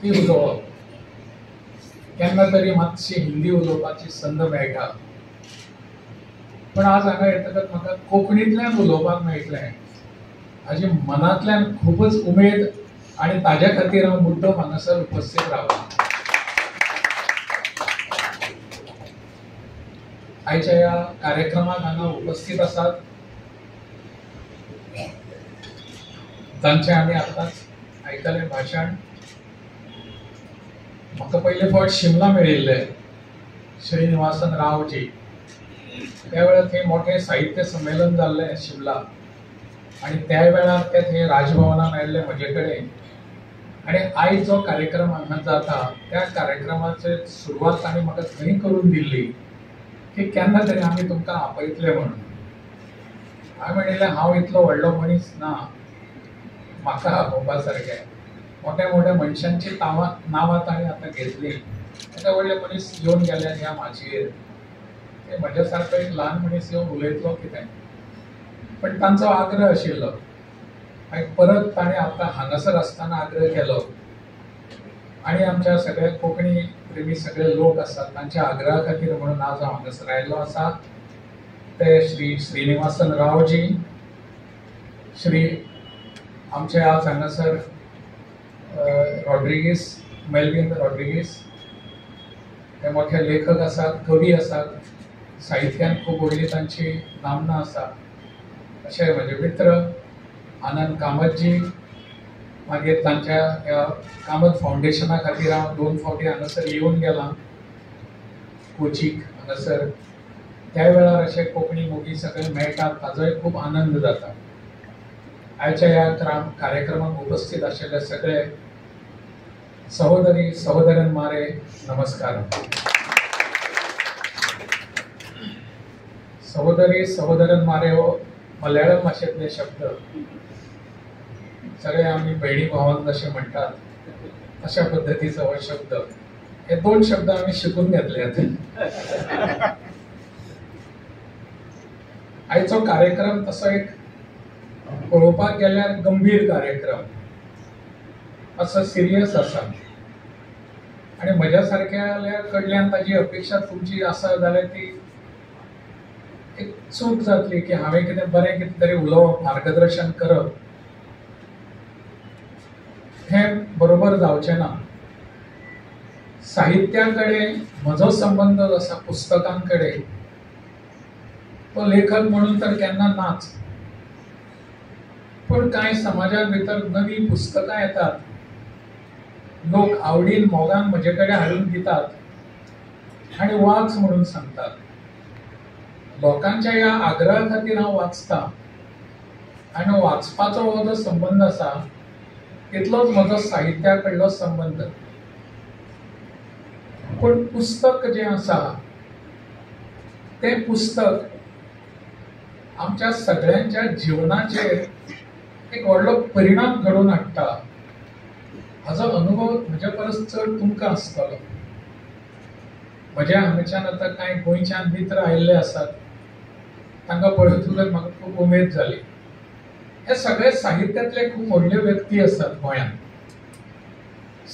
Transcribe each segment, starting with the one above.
ती उलोवप, केन्ना तरी मातशी हिंदी उलोवपाची संद मेळटा, पण आज हांगा येतकच म्हाका कोंकणींतल्यान उलोवपाक मेळटलें हाजी मनांतल्यान खूबच उमेद आनी ताज्या खातीर हांव मुद्दम हांगासर उपस्थित रावला. आयच्या ह्या कार्यक्रमाक हांगा उपस्थित आसात तांचें आमी आतांच आयकलें भाशण. म्हाका पयले फावट शिमला मेळिल्ले श्रीनिवासन रावजी. त्या वेळार थंय मोठें साहित्य संमेलन जाल्लें शिमला आनी त्या वेळार ते थंय राजभवनान आयिल्ले म्हजे कडेन. आनी आयज जो कार्यक्रम हांगा जाता त्या कार्यक्रमाची सुरवात तांणी म्हाका थंय करून दिल्ली की केन्ना तरी आमी तुमकां आपयतले म्हणून. हांवें म्हणिल्लें हांव इतलो व्हडलो मनीस ना, म्हाका आपोवपा सारकें. मोठ्या मोठ्या मनशांची नांवां तांणी आतां घेतली. येदे व्हडले मनीस येवन गेले ह्या माचयेर, ते म्हज्या सारको एक ल्हान मनीस येवन उलयतलो कितें. पण तांचो आग्रह आशिल्लो आनी परत ताणें आतां हांगासर आसतना आग्रह केलो आनी आमच्या सगळे कोंकणी प्रेमी सगळे लोक आसात तांच्या आग्रहा खातीर म्हणून आज हांव हांगासर आयिल्लो आसा. ते श्री श्रीनिवासन रावजी, श्री आमचे आज हांगासर रॉड्रिगीस, मेल्विन रॉड्रिगीस, ते मोठे लेखक आसात, कवी आसात, साहित्यान खूब व्हडली तांची नामना आसा. अशे म्हजे मित्र आनंद कामतजी, मागीर तांच्या ह्या कामत फावंडेशना खातीर हांव 2 फावटी हांगासर येवन गेलां कोचीक हांगासर. त्या वेळार अशे कोंकणी मोगी सगळे मेळटात ताजोय खूब आनंद जाता. आयच्या ह्या कार्यक्रमाक उपस्थित आशिल्ले सगळे सहोदरी सहोदरांमारे नमस्कार. सहोदरी सहोदरांमारे हो मल्याळम भाशेंतले शब्द. सगळे आमी भयणी भावांक जशे म्हणटात अशा पद्दतीचो हो शब्द. हे 2 शब्द आमी शिकून घेतल्यात. आयचो कार्यक्रम तसो एक पळोवपाक गेल्यार गंभीर कार्यक्रम, असो सिरियस आसा. आनी म्हज्या सारक्या कडल्यान ताजी अपेक्षा तुमची आसा जाल्यार ती एक चूक जातली की हांवें कितें बरें कितें तरी उलोवप, मार्गदर्शन करप, हें बरोबर जावचें ना. साहित्या कडेन म्हजो संबंध आसा पुस्तकां कडेन. तो लेखक म्हणून तर केन्ना नाच, पण कांय समाजा भितर नवी पुस्तकां येतात, लोक आवडीन मोगान म्हजे कडेन हाडून दितात आनी वाच म्हणून सांगतात. लोकांच्या ह्या आग्रहा खातीर हांव वाचतां आनी वाचपाचो हो जो संबंध आसा तितलोच म्हजो साहित्या कडलो संबंध. पण पुस्तक जें आसा तें पुस्तक आमच्या सगळ्यांच्या जिवनाचेर एक व्हडलो परिणाम घडोवन हाडटा. हाजो अनुभव म्हजे परस चड तुमकां आसतलो. म्हज्या हांगाच्यान आतां कांय गोंयच्यान मित्र आयिल्ले आसात, तांकां पळयतकच म्हाका खूब उमेद जाली. हे सगळे साहित्यांतले खूब व्हडल्यो व्यक्ती आसात गोंयांत.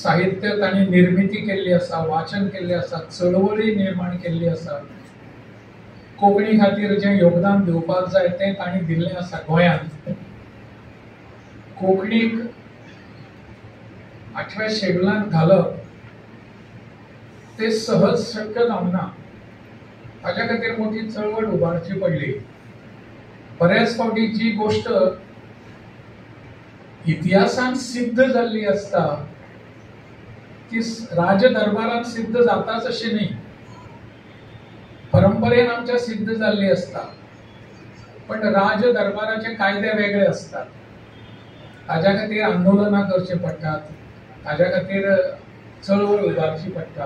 साहित्य तांणी निर्मिती केल्ली आसा, वाचन केल्लें आसा, चळवळी निर्माण केल्ली आसा. कोंकणी खातीर जें योगदान दिवपाक जाय तें तांणी दिल्लें आसा गोंयांत. कोंकणीक 8व्या शेड्युलांत घालप ते सहज शक्य जावना. ताच्या खातीर मोठी चळवळ उबारची पडली. बऱ्याच फावटी जी गोष्ट इतिहासान सिद्ध जाल्ली आसता ती राजदरबारात सिद्ध जाताच अशी न्ही, परंपरेन आमच्या सिद्ध जाल्ली आसता. पण राजदरबाराचे कायदे वेगळे असतात. ताज्या खातीर आंदोलनां करची पडटात, ताज्या खातीर चळवळ उबारची पडटा.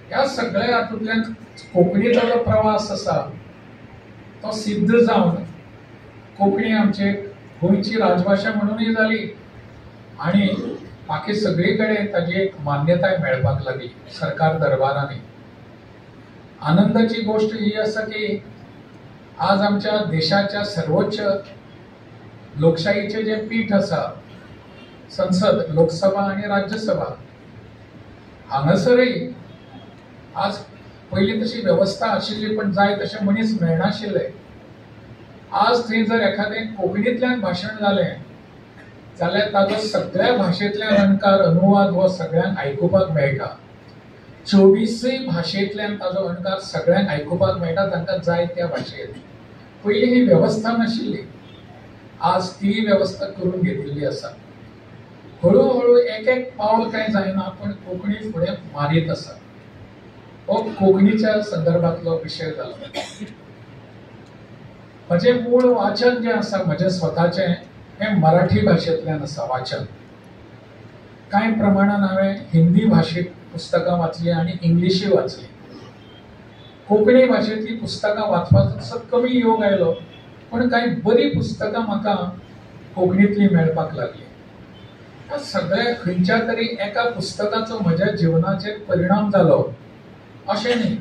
ह्या सगळ्या हातूंतल्यान कोंकणीचो जो प्रवास आसा तो सिद्ध जावन कोंकणी आमची गोंयची राजभाशा म्हणूनय जाली आनी बाकी सगळी कडेन ताजी एक मान्यताय मेळपाक लागली सरकार दरबारांनी. आनंदाची गोष्ट ही आसा की आज आमच्या देशाच्या सर्वोच्च लोकशाहीचे जे पीठ आसा, संसद, लोकसभा आणि राज्यसभा, हांगासरय आज पहिली तशी व्यवस्था आशिल्ली पण जाय तशें मनीस मेळनाशिल्ले. आज थंय जर एखादें कोंकणींतल्यान भाशण जालें जाल्यार ताजो सगळ्या भाशेंतल्यान अणकार अनुवाद हो सगळ्यांक आयकुपाक मेळटा. 24 भाशेंतल्यान ताजो अणकार सगळ्यांक आयकुपाक मेळटा, तांकां जाय त्या भाशेंत. पयलीं ही व्यवस्था नाशिल्ली, आज ती व्यवस्था करून घेतिल्ली आसा. हळूहळू एक एक पावल कांय जायना पण कोंकणी फुडें मारीत आसा. हो कोंकणीच्या संदर्भातलो विशय जालो. म्हजें मूळ वाचन जें आसा म्हजें स्वताचें हें मराठी भाशेंतल्यान आसा वाचन. कांय प्रमाणान हांवें हिंदी भाशेक पुस्तकां वाचलीं आनी इंग्लिशूय वाचली. कोंकणी भाशेंतलीं पुस्तकां वाचपाचो तसो कमी योग आयलो, पण कांय बरी पुस्तकां म्हाका कोंकणींतलीं मेळपाक लागलीं. ह्या सगळ्या खंयच्या तरी एका पुस्तकाचो म्हज्या जिवनाचेर परिणाम जालो अशें न्ही.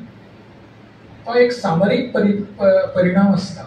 तो एक सामरीक परिणाम आसता.